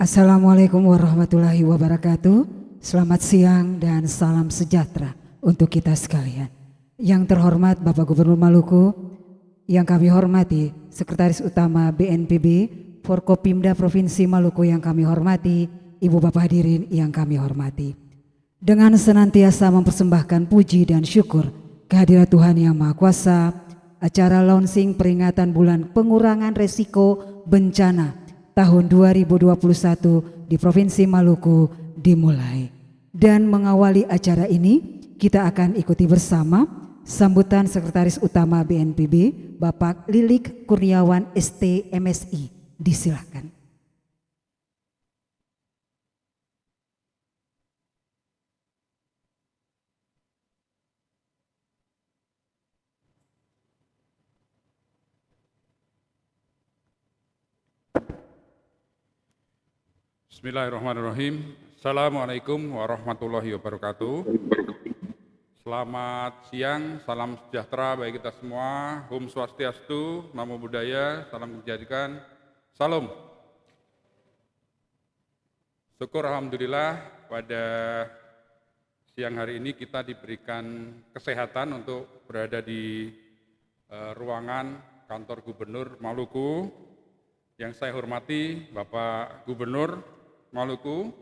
Assalamualaikum warahmatullahi wabarakatuh. Selamat siang dan salam sejahtera untuk kita sekalian. Yang terhormat Bapak Gubernur Maluku, yang kami hormati Sekretaris Utama BNPB, Forkopimda Provinsi Maluku yang kami hormati, Ibu Bapak hadirin yang kami hormati. Dengan senantiasa mempersembahkan puji dan syukur kehadirat Tuhan Yang Maha Kuasa, acara launching peringatan bulan pengurangan resiko bencana tahun 2021 di Provinsi Maluku dimulai. Dan mengawali acara ini, kita akan ikuti bersama sambutan Sekretaris Utama BNPB, Bapak Lilik Kurniawan ST MSI. Disilakan. Bismillahirrahmanirrahim. Assalamualaikum warahmatullahi wabarakatuh. Selamat siang, salam sejahtera bagi kita semua. Om Swastiastu, Namo Buddhaya, salam kebajikan, salam. Syukur alhamdulillah pada siang hari ini kita diberikan kesehatan untuk berada di ruangan kantor Gubernur Maluku. Yang saya hormati Bapak Gubernur Maluku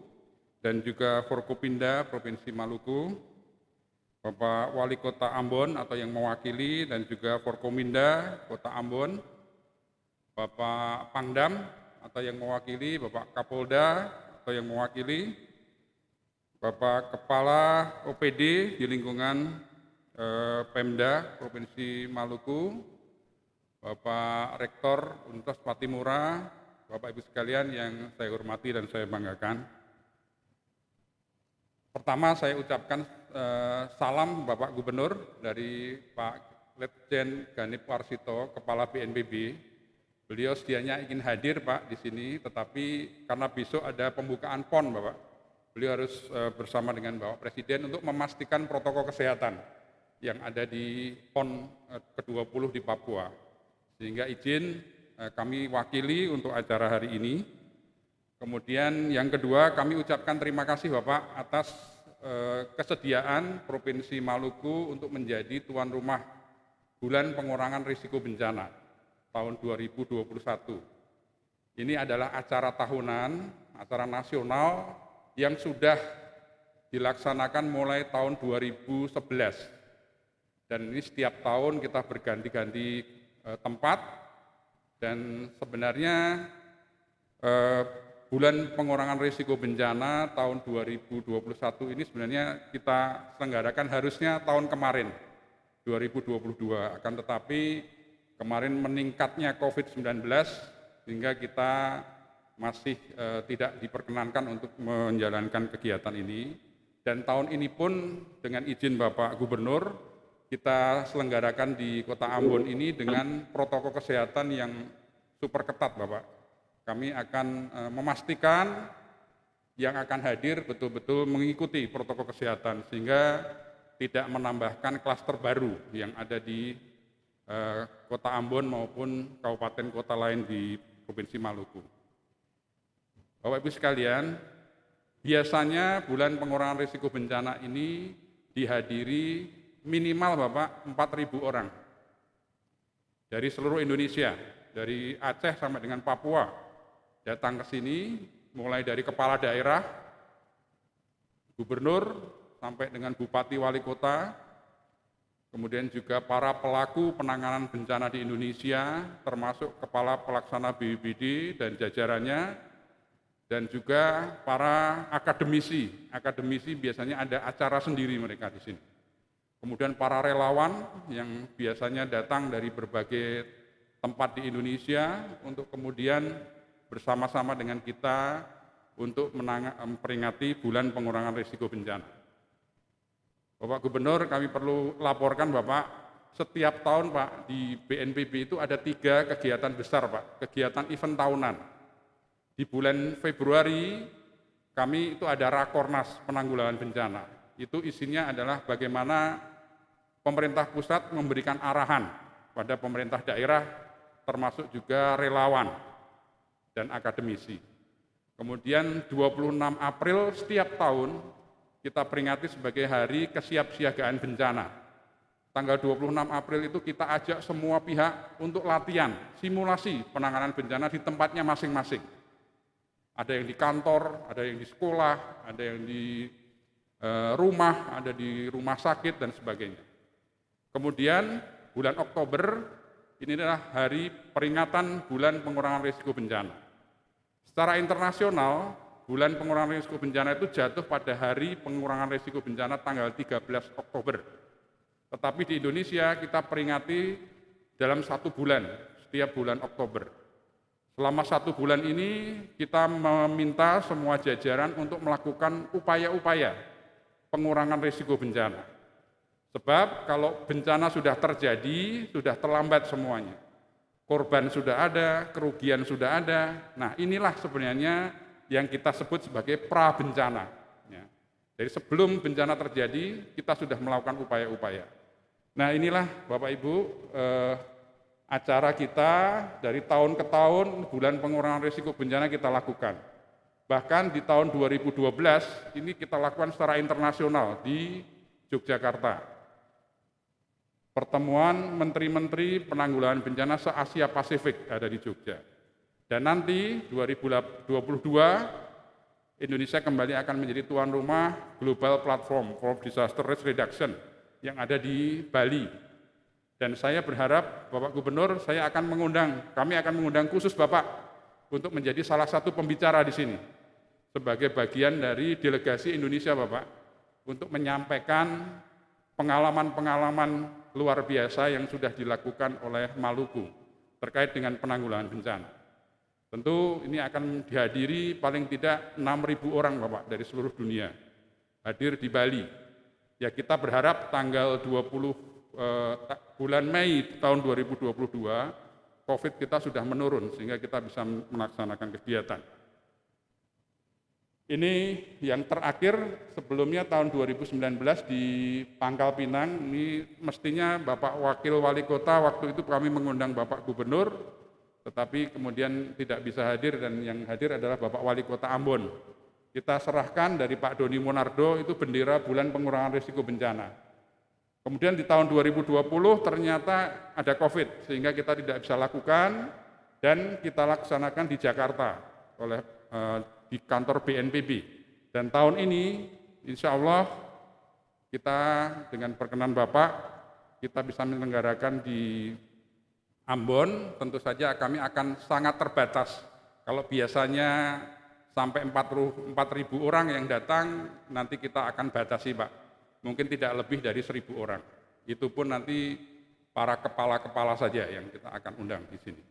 dan juga Forkopimda Provinsi Maluku, Bapak Wali Kota Ambon atau yang mewakili dan juga Forkominda Kota Ambon, Bapak Pangdam atau yang mewakili, Bapak Kapolda atau yang mewakili, Bapak Kepala OPD di lingkungan Pemda Provinsi Maluku, Bapak Rektor Universitas Patimura, Bapak Ibu sekalian yang saya hormati dan saya banggakan. Pertama saya ucapkan salam Bapak Gubernur dari Pak Letjen Ganip Warsito, Kepala BNPB. Beliau sedianya ingin hadir Pak di sini, tetapi karena besok ada pembukaan PON Bapak, beliau harus bersama dengan Bapak Presiden untuk memastikan protokol kesehatan yang ada di PON ke-20 di Papua. Sehingga izin kami wakili untuk acara hari ini. Kemudian yang kedua, kami ucapkan terima kasih Bapak atas kesediaan Provinsi Maluku untuk menjadi tuan rumah bulan pengurangan risiko bencana tahun 2021. Ini adalah acara tahunan, acara nasional yang sudah dilaksanakan mulai tahun 2011. Dan ini setiap tahun kita berganti-ganti tempat. Dan sebenarnya bulan pengurangan risiko bencana tahun 2021 ini sebenarnya kita selenggarakan harusnya tahun kemarin 2022, akan tetapi kemarin meningkatnya COVID-19 sehingga kita masih tidak diperkenankan untuk menjalankan kegiatan ini. Dan tahun ini pun dengan izin Bapak Gubernur kita selenggarakan di Kota Ambon ini dengan protokol kesehatan yang super ketat Bapak. Kami akan memastikan yang akan hadir betul-betul mengikuti protokol kesehatan sehingga tidak menambahkan klaster baru yang ada di Kota Ambon maupun kabupaten kota lain di Provinsi Maluku. Bapak Ibu sekalian, biasanya bulan pengurangan risiko bencana ini dihadiri minimal Bapak 4.000 orang dari seluruh Indonesia, dari Aceh sampai dengan Papua datang ke sini, mulai dari kepala daerah, gubernur, sampai dengan bupati wali kota, kemudian juga para pelaku penanganan bencana di Indonesia, termasuk kepala pelaksana BPBD dan jajarannya, dan juga para akademisi. Akademisi biasanya ada acara sendiri mereka di sini. Kemudian para relawan yang biasanya datang dari berbagai tempat di Indonesia untuk kemudian bersama-sama dengan kita untuk memperingati bulan pengurangan risiko bencana. Bapak Gubernur, kami perlu laporkan Bapak, setiap tahun Pak di BNPB itu ada 3 kegiatan besar Pak, kegiatan event tahunan. Di bulan Februari kami itu ada Rakornas penanggulangan bencana. Itu isinya adalah bagaimana pemerintah pusat memberikan arahan pada pemerintah daerah termasuk juga relawan dan akademisi. Kemudian 26 April setiap tahun kita peringati sebagai Hari Kesiapsiagaan Bencana. Tanggal 26 April itu kita ajak semua pihak untuk latihan, simulasi penanganan bencana di tempatnya masing-masing. Ada yang di kantor, ada yang di sekolah, ada yang di rumah, ada di rumah sakit, dan sebagainya. Kemudian bulan Oktober, ini adalah hari peringatan bulan pengurangan risiko bencana. Secara internasional, bulan pengurangan risiko bencana itu jatuh pada hari pengurangan risiko bencana tanggal 13 Oktober. Tetapi di Indonesia kita peringati dalam 1 bulan, setiap bulan Oktober. Selama 1 bulan ini kita meminta semua jajaran untuk melakukan upaya-upaya pengurangan risiko bencana. Sebab kalau bencana sudah terjadi, sudah terlambat semuanya. Korban sudah ada, kerugian sudah ada. Nah, inilah sebenarnya yang kita sebut sebagai pra-bencana. Ya. Jadi sebelum bencana terjadi, kita sudah melakukan upaya-upaya. Nah, inilah Bapak Ibu, acara kita dari tahun ke tahun, bulan pengurangan risiko bencana kita lakukan. Bahkan di tahun 2012, ini kita lakukan secara internasional di Yogyakarta. Pertemuan Menteri-Menteri Penanggulangan Bencana se-Asia Pasifik ada di Jogja. Dan nanti 2022 Indonesia kembali akan menjadi tuan rumah Global Platform for Disaster Risk Reduction yang ada di Bali. Dan saya berharap Bapak Gubernur, kami akan mengundang khusus Bapak untuk menjadi salah satu pembicara di sini sebagai bagian dari delegasi Indonesia Bapak untuk menyampaikan pengalaman-pengalaman luar biasa yang sudah dilakukan oleh Maluku terkait dengan penanggulangan bencana. Tentu ini akan dihadiri paling tidak 6.000 orang Bapak dari seluruh dunia hadir di Bali. Ya, kita berharap tanggal 20 bulan Mei tahun 2022 COVID kita sudah menurun sehingga kita bisa melaksanakan kegiatan. Ini yang terakhir, sebelumnya tahun 2019 di Pangkal Pinang, ini mestinya Bapak Wakil Wali Kota, waktu itu kami mengundang Bapak Gubernur, tetapi kemudian tidak bisa hadir, dan yang hadir adalah Bapak Wali Kota Ambon. Kita serahkan dari Pak Doni Monardo, itu bendera bulan pengurangan risiko bencana. Kemudian di tahun 2020 ternyata ada COVID, sehingga kita tidak bisa lakukan, dan kita laksanakan di Jakarta oleh di kantor BNPB. Dan tahun ini insya Allah kita dengan perkenan Bapak kita bisa menyelenggarakan di Ambon. Tentu saja kami akan sangat terbatas. Kalau biasanya sampai 4.000 orang yang datang, nanti kita akan batasi Pak. Mungkin tidak lebih dari 1.000 orang. Itu pun nanti para kepala-kepala saja yang kita akan undang di sini.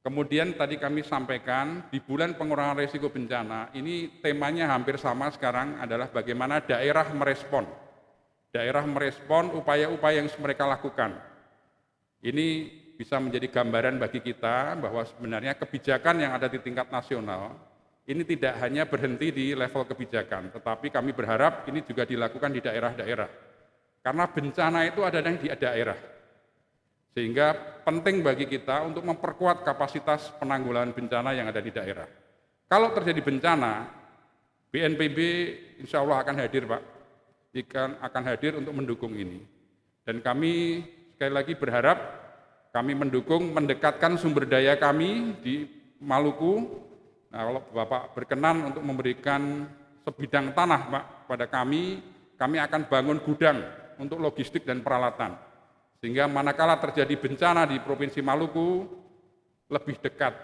Kemudian tadi kami sampaikan di bulan pengurangan risiko bencana, ini temanya hampir sama sekarang adalah bagaimana daerah merespon. Daerah merespon upaya-upaya yang mereka lakukan. Ini bisa menjadi gambaran bagi kita bahwa sebenarnya kebijakan yang ada di tingkat nasional, ini tidak hanya berhenti di level kebijakan, tetapi kami berharap ini juga dilakukan di daerah-daerah. Karena bencana itu ada di daerah. Sehingga penting bagi kita untuk memperkuat kapasitas penanggulangan bencana yang ada di daerah. Kalau terjadi bencana, BNPB insya Allah akan hadir Pak, akan hadir untuk mendukung ini. Dan kami sekali lagi berharap kami mendekatkan sumber daya kami di Maluku. Nah, kalau Bapak berkenan untuk memberikan sebidang tanah Pak pada kami akan bangun gudang untuk logistik dan peralatan. Sehingga manakala terjadi bencana di Provinsi Maluku, lebih dekat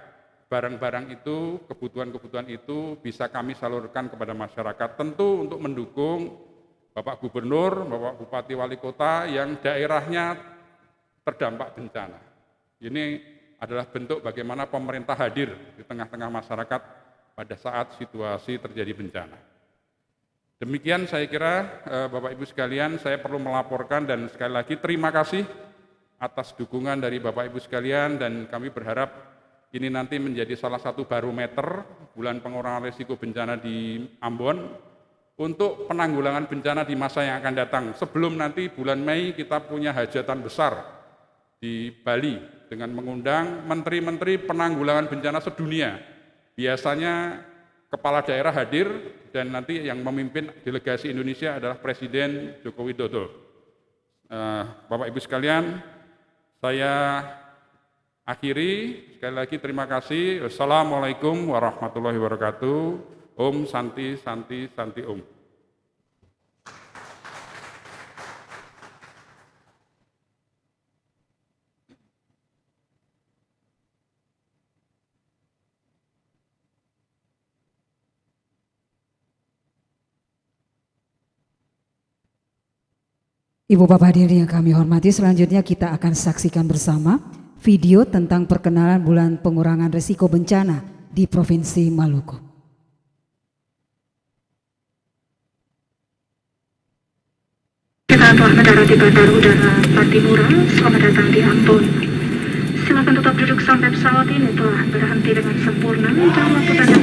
barang-barang itu, kebutuhan-kebutuhan itu bisa kami salurkan kepada masyarakat. Tentu untuk mendukung Bapak Gubernur, Bapak Bupati Wali Kota yang daerahnya terdampak bencana. Ini adalah bentuk bagaimana pemerintah hadir di tengah-tengah masyarakat pada saat situasi terjadi bencana. Demikian saya kira Bapak Ibu sekalian, saya perlu melaporkan, dan sekali lagi terima kasih atas dukungan dari Bapak Ibu sekalian, dan kami berharap ini nanti menjadi salah satu barometer bulan pengurangan risiko bencana di Ambon untuk penanggulangan bencana di masa yang akan datang. Sebelum nanti bulan Mei kita punya hajatan besar di Bali dengan mengundang menteri-menteri penanggulangan bencana sedunia Biasanya kepala daerah hadir dan nanti yang memimpin delegasi Indonesia adalah Presiden Joko Widodo. Bapak Ibu sekalian, saya akhiri. Sekali lagi terima kasih. Wassalamualaikum warahmatullahi wabarakatuh. Om Santi Santi Santi Om. Ibu Bapak hadirin yang kami hormati, selanjutnya kita akan saksikan bersama video tentang perkenalan bulan pengurangan risiko bencana di Provinsi Maluku. Kita telah mendarat di Bandar Udara Patimura. Selamat datang di Ambon. Silakan tetap duduk sampai pesawat ini telah berhenti dengan sempurna dan waktu tanda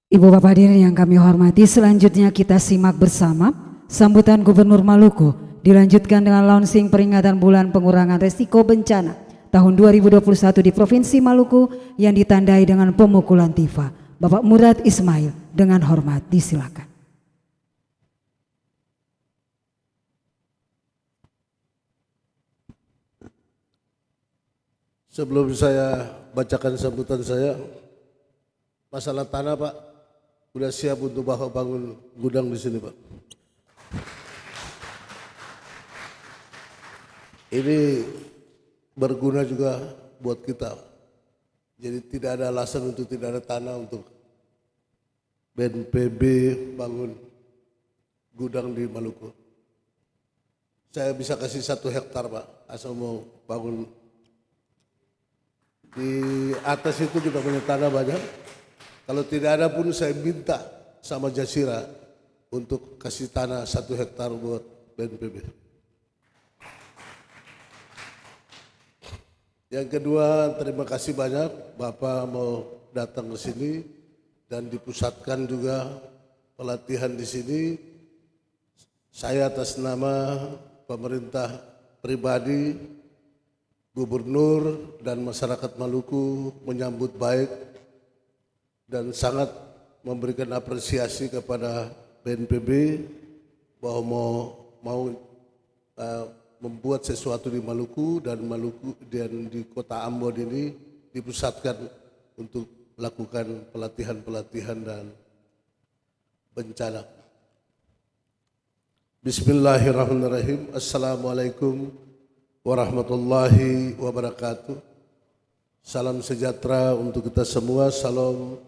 Ibu Bapak hadirin yang kami hormati, selanjutnya kita simak bersama sambutan Gubernur Maluku dilanjutkan dengan launching peringatan bulan pengurangan risiko bencana tahun 2021 di Provinsi Maluku yang ditandai dengan pemukulan tifa. Bapak Murad Ismail dengan hormat disilakan. Sebelum saya bacakan sambutan saya, masalah tanah Pak, udah siap untuk Bapak bangun gudang di sini Pak. Ini berguna juga buat kita. Jadi tidak ada alasan untuk tidak ada tanah untuk BNPB bangun gudang di Maluku. Saya bisa kasih 1 hektar Pak, asal mau bangun. Di atas itu kita punya tanah banyak. Kalau tidak ada pun saya minta sama Jasira untuk kasih tanah 1 hektar buat BNPB. Yang kedua, terima kasih banyak Bapak mau datang ke sini dan dipusatkan juga pelatihan di sini. Saya atas nama pemerintah pribadi, Gubernur dan masyarakat Maluku menyambut baik dan sangat memberikan apresiasi kepada BNPB bahwa mau membuat sesuatu di Maluku dan di kota Ambon ini dipusatkan untuk melakukan pelatihan-pelatihan dan bencana. Bismillahirrahmanirrahim. Assalamualaikum warahmatullahi wabarakatuh. Salam sejahtera untuk kita semua. Salam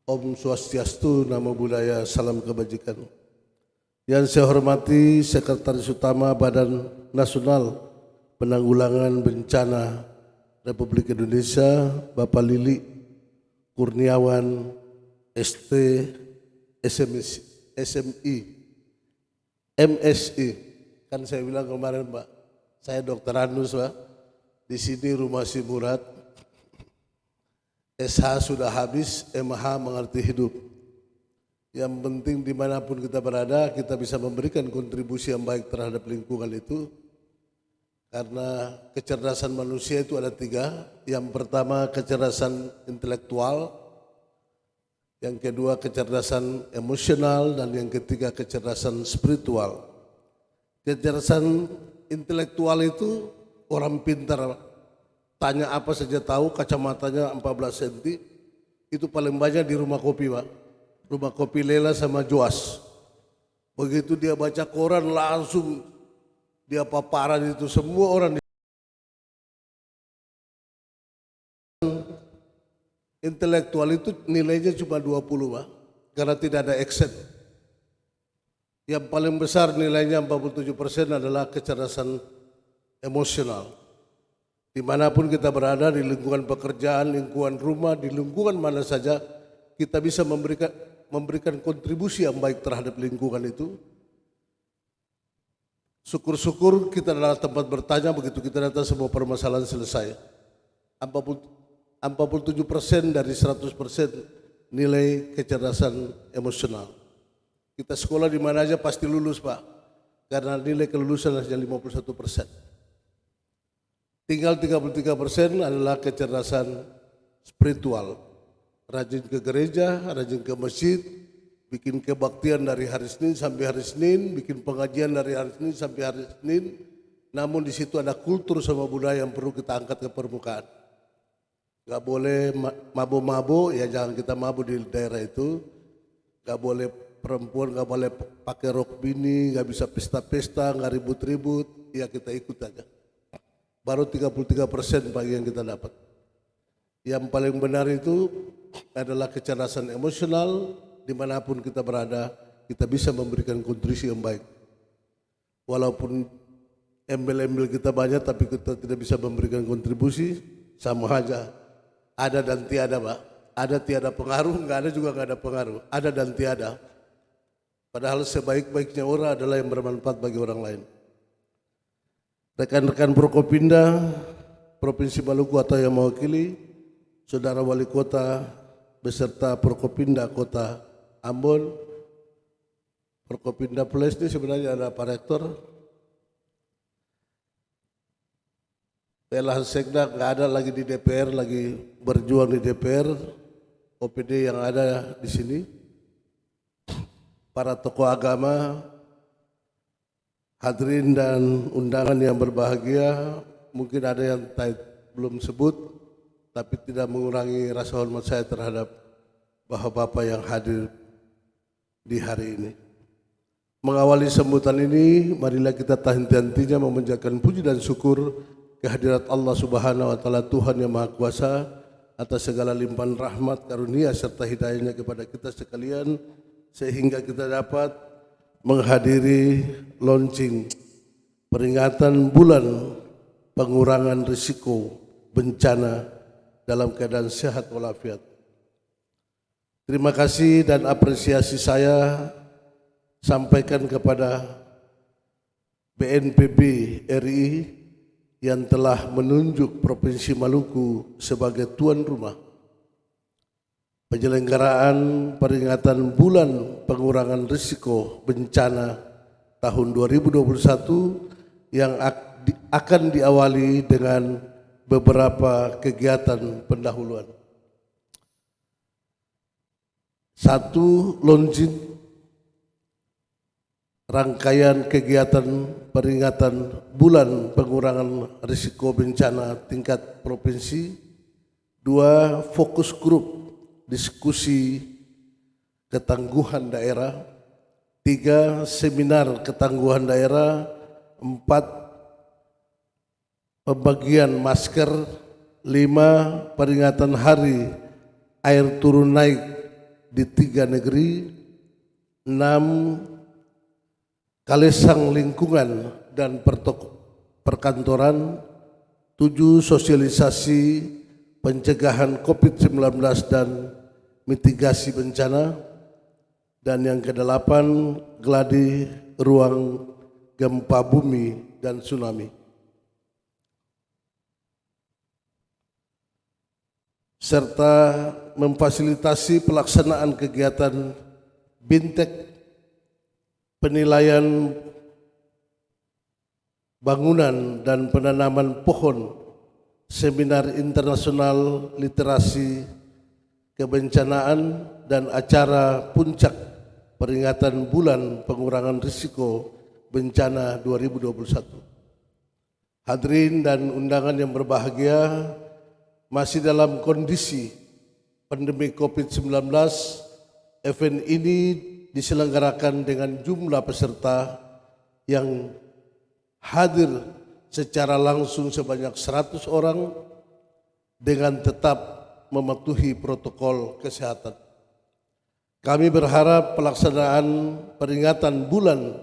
Om Swastiastu, Namo Buddhaya, salam kebajikan. Yang saya hormati Sekretaris Utama Badan Nasional Penanggulangan Bencana Republik Indonesia, Bapak Lili Kurniawan, ST, SMI, MSI. Kan saya bilang kemarin Pak, saya Dr. Anus Pak, di sini rumah si Murad, SH sudah habis, MH mengerti hidup. Yang penting dimanapun kita berada, kita bisa memberikan kontribusi yang baik terhadap lingkungan itu. Karena kecerdasan manusia itu ada 3. Yang pertama kecerdasan intelektual, yang kedua kecerdasan emosional, dan yang ketiga kecerdasan spiritual. Kecerdasan intelektual itu orang pintar, tanya apa saja tahu, kacamatanya 14 cm, itu paling banyak di rumah kopi Pak. Rumah kopi Lela sama Joas. Begitu dia baca koran langsung dia paparan itu semua orang. Intelektual itu nilainya cuma 20 Pak, karena tidak ada aksen. Yang paling besar nilainya 47% adalah kecerdasan emosional. Dimanapun kita berada, di lingkungan pekerjaan, lingkungan rumah, di lingkungan mana saja, kita bisa memberikan kontribusi yang baik terhadap lingkungan itu. Syukur-syukur kita adalah tempat bertanya, begitu kita datang semua permasalahan selesai. 47% dari 100% nilai kecerdasan emosional. Kita sekolah di mana aja pasti lulus Pak, karena nilai kelulusan hanya 51%. Tinggal 33% adalah kecerdasan spiritual. Rajin ke gereja, rajin ke masjid, bikin kebaktian dari hari Senin sampai hari Senin, bikin pengajian dari hari Senin sampai hari Senin. Namun di situ ada kultur sama budaya yang perlu kita angkat ke permukaan. Gak boleh mabuk-mabuk, ya jangan kita mabuk di daerah itu. Gak boleh perempuan, gak boleh pakai rok bini, gak bisa pesta-pesta, gak ribut-ribut, ya kita ikut aja. Baru 33% pagi yang kita dapat. Yang paling benar itu adalah kecerdasan emosional. Dimanapun kita berada, kita bisa memberikan kontribusi yang baik. Walaupun embel-embel kita banyak, tapi kita tidak bisa memberikan kontribusi, sama aja. Ada dan tiada Pak. Ada tiada pengaruh, nggak ada juga nggak ada pengaruh. Ada dan tiada. Padahal sebaik-baiknya orang adalah yang bermanfaat bagi orang lain. Rekan-rekan Prokopinda Provinsi Maluku atau yang mewakili, Saudara Wali Kota beserta Prokopinda Kota Ambon, Prokopinda Plus ini sebenarnya ada Pak Rektor. PLH Sekda nggak ada lagi di DPR, lagi berjuang di DPR. OPD yang ada di sini, para tokoh agama, hadirin dan undangan yang berbahagia, mungkin ada yang belum sebut, tapi tidak mengurangi rasa hormat saya terhadap bapak-bapak yang hadir di hari ini. Mengawali sambutan ini, marilah kita tak henti-hentinya memanjatkan puji dan syukur kehadirat Allah Subhanahu wa Ta'ala, Tuhan yang Maha Kuasa, atas segala limpahan rahmat, karunia serta hidayahnya kepada kita sekalian, sehingga kita dapat menghadiri launching peringatan bulan pengurangan risiko bencana dalam keadaan sehat walafiat. Terima kasih dan apresiasi saya sampaikan kepada BNPB RI yang telah menunjuk Provinsi Maluku sebagai tuan rumah penyelenggaraan peringatan bulan pengurangan risiko bencana tahun 2021 yang akan diawali dengan beberapa kegiatan pendahuluan. 1. Launching rangkaian kegiatan peringatan bulan pengurangan risiko bencana tingkat provinsi. 2 fokus grup diskusi ketangguhan daerah, 3 seminar ketangguhan daerah, 4 pembagian masker, 5 peringatan hari air turun naik di 3 negeri, 6 kalesang lingkungan dan perkantoran, 7 sosialisasi pencegahan COVID-19 dan mitigasi bencana, dan yang ke-8 gladi ruang gempa bumi dan tsunami. Serta memfasilitasi pelaksanaan kegiatan bintek, penilaian bangunan dan penanaman pohon, seminar internasional literasi kebencanaan, dan acara puncak peringatan bulan pengurangan risiko bencana 2021. Hadirin dan undangan yang berbahagia, masih dalam kondisi pandemi COVID-19, event ini diselenggarakan dengan jumlah peserta yang hadir secara langsung sebanyak 100 orang dengan tetap mematuhi protokol kesehatan. Kami berharap pelaksanaan peringatan bulan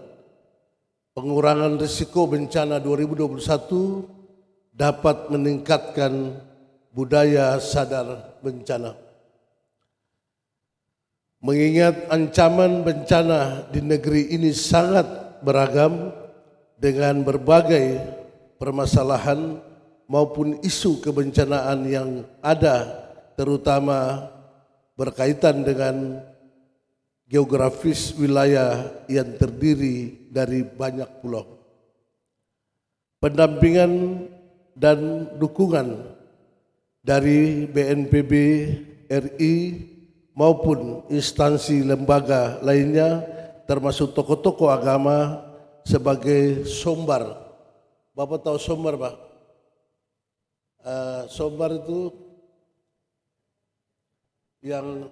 pengurangan risiko bencana 2021 dapat meningkatkan budaya sadar bencana. Mengingat ancaman bencana di negeri ini sangat beragam dengan berbagai permasalahan maupun isu kebencanaan yang ada, terutama berkaitan dengan geografis wilayah yang terdiri dari banyak pulau. Pendampingan dan dukungan dari BNPB RI maupun instansi lembaga lainnya termasuk tokoh-tokoh agama sebagai sombar. Bapak tahu sombar, Pak? Sombar itu yang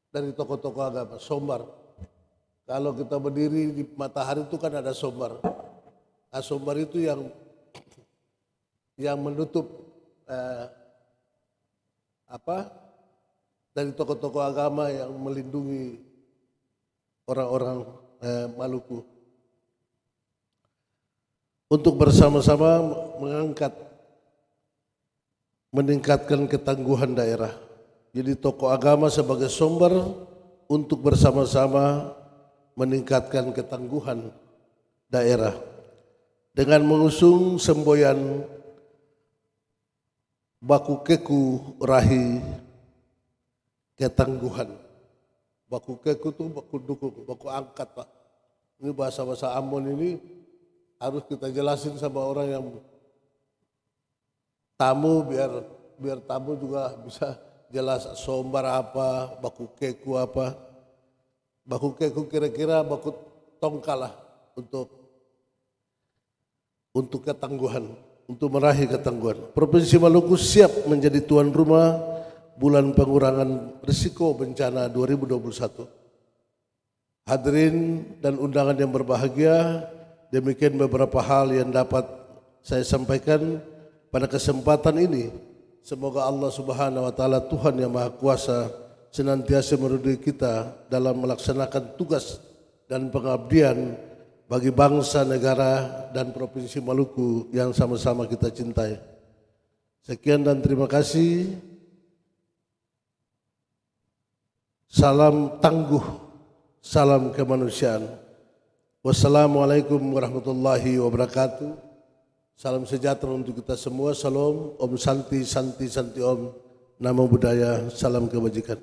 dari tokoh-tokoh agama, sombar. Kalau kita berdiri di matahari itu kan ada sombar. Nah, sombar itu yang menutup dari tokoh-tokoh agama yang melindungi orang-orang Maluku untuk bersama-sama meningkatkan ketangguhan daerah. Jadi tokoh agama sebagai sumber untuk bersama-sama meningkatkan ketangguhan daerah dengan mengusung semboyan baku keku rahi ketangguhan. Baku keku itu baku dukung, baku angkat, Pak. Ini bahasa-bahasa Ambon ini harus kita jelasin sama orang yang tamu biar tamu juga bisa jelas sombar apa, baku keku apa. Baku keku kira-kira baku tongkal lah untuk ketangguhan, untuk meraih ketangguhan. Provinsi Maluku siap menjadi tuan rumah bulan pengurangan risiko bencana 2021. Hadirin dan undangan yang berbahagia, demikian beberapa hal yang dapat saya sampaikan pada kesempatan ini. Semoga Allah Subhanahu wa taala, Tuhan yang Maha Kuasa, senantiasa meridhoi kita dalam melaksanakan tugas dan pengabdian bagi bangsa, negara, dan Provinsi Maluku yang sama-sama kita cintai. Sekian dan terima kasih. Salam tangguh, salam kemanusiaan. Wassalamualaikum warahmatullahi wabarakatuh. Salam sejahtera untuk kita semua. Salam, Om Santi, Santi, Santi Om. Namo Buddhaya, salam kebajikan.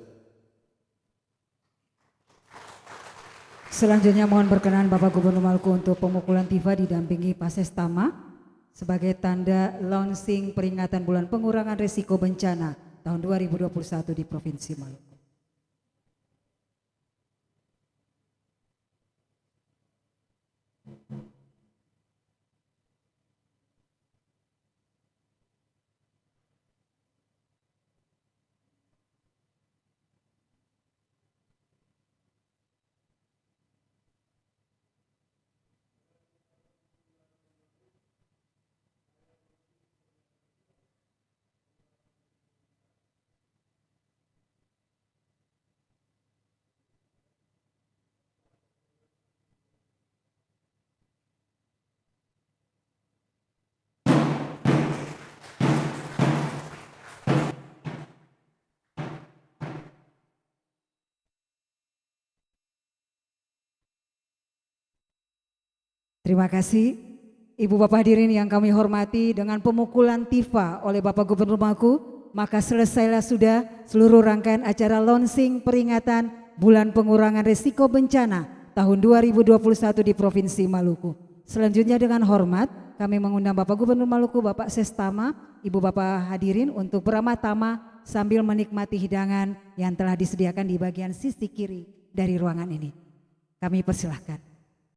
Selanjutnya mohon berkenan Bapak Gubernur Maluku untuk pemukulan tifa didampingi Pasestama sebagai tanda launching peringatan bulan pengurangan risiko bencana tahun 2021 di Provinsi Maluku. Terima kasih. Ibu Bapak hadirin yang kami hormati, dengan pemukulan tifa oleh Bapak Gubernur Maluku, maka selesailah sudah seluruh rangkaian acara launching peringatan Bulan Pengurangan Risiko Bencana tahun 2021 di Provinsi Maluku. Selanjutnya dengan hormat kami mengundang Bapak Gubernur Maluku, Bapak Sestama, Ibu Bapak hadirin untuk beramah-tamah sambil menikmati hidangan yang telah disediakan di bagian sisi kiri dari ruangan ini. Kami persilahkan.